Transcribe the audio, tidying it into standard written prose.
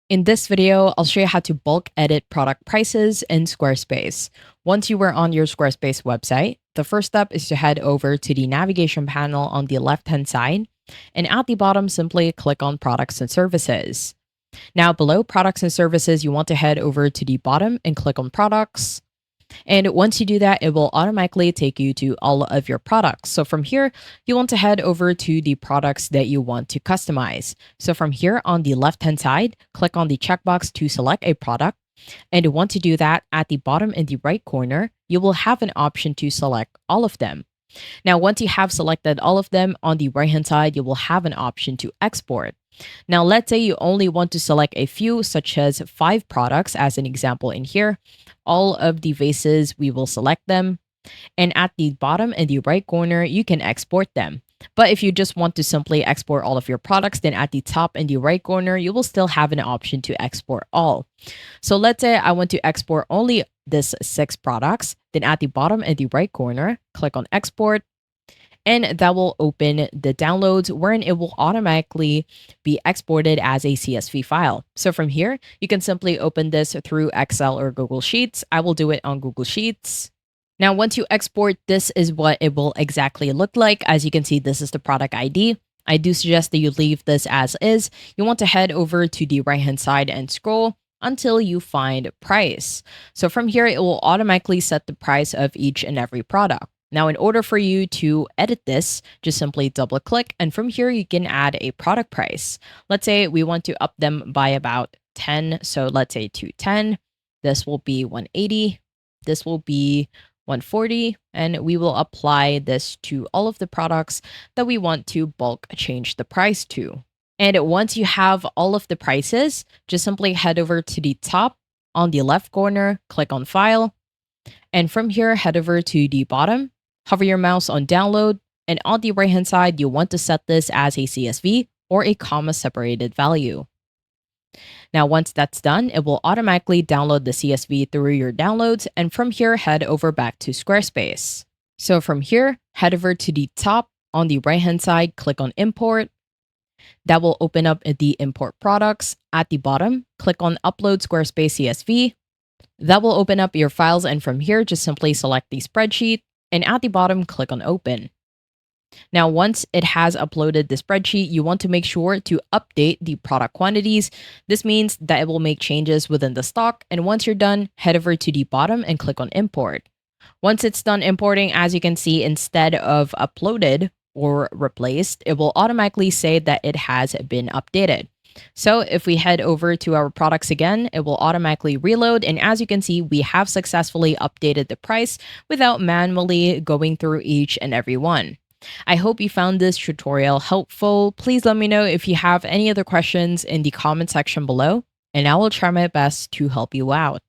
In this video, I'll show you how to bulk edit product prices in Squarespace. Once you are on your Squarespace website, the first step is to head over to the navigation panel on the left-hand side, and at the bottom, simply click on Products and Services. Now, below Products and Services, you want to head over to the bottom and click on Products. And once you do that, it will automatically take you to all of your products. So from here, you want to head over to the products that you want to customize. So from here on the left-hand side, click on the checkbox to select a product. And once you do that, at the bottom in the right corner, you will have an option to select all of them. Now, once you have selected all of them, on the right-hand side, you will have an option to export. Now, let's say you only want to select a few, such as 5 products, as an example in here. All of the vases, we will select them. And at the bottom in the right corner, you can export them. But if you just want to simply export all of your products, then at the top in the right corner, you will still have an option to export all. So let's say I want to export only this 6 products. Then at the bottom in the right corner, click on export. And that will open the downloads wherein it will automatically be exported as a CSV file. So from here, you can simply open this through Excel or Google Sheets. I will do it on Google Sheets. Now, once you export, this is what it will exactly look like. As you can see, this is the product ID. I do suggest that you leave this as is. You want to head over to the right-hand side and scroll until you find price. So from here, it will automatically set the price of each and every product. Now, in order for you to edit this, just simply double click, and from here you can add a product price. Let's say we want to up them by about 10. So let's say to 10. This will be 180. This will be 140. And we will apply this to all of the products that we want to bulk change the price to. And once you have all of the prices, just simply head over to the top on the left corner, click on File. And from here, head over to the bottom. Hover your mouse on download, and on the right hand side, you want to set this as a CSV or a comma separated value. Now, once that's done, it will automatically download the CSV through your downloads, and from here, head over back to Squarespace. So from here, head over to the top on the right hand side, click on import. That will open up the import products. At the bottom, click on upload Squarespace CSV. That will open up your files, and from here, just simply select the spreadsheet. And at the bottom, click on Open. Now, once it has uploaded the spreadsheet, you want to make sure to update the product quantities. This means that it will make changes within the stock. And once you're done, head over to the bottom and click on Import. Once it's done importing, as you can see, instead of uploaded or replaced, it will automatically say that it has been updated. So if we head over to our products again, it will automatically reload. And as you can see, we have successfully updated the price without manually going through each and every one. I hope you found this tutorial helpful. Please let me know if you have any other questions in the comment section below, and I will try my best to help you out.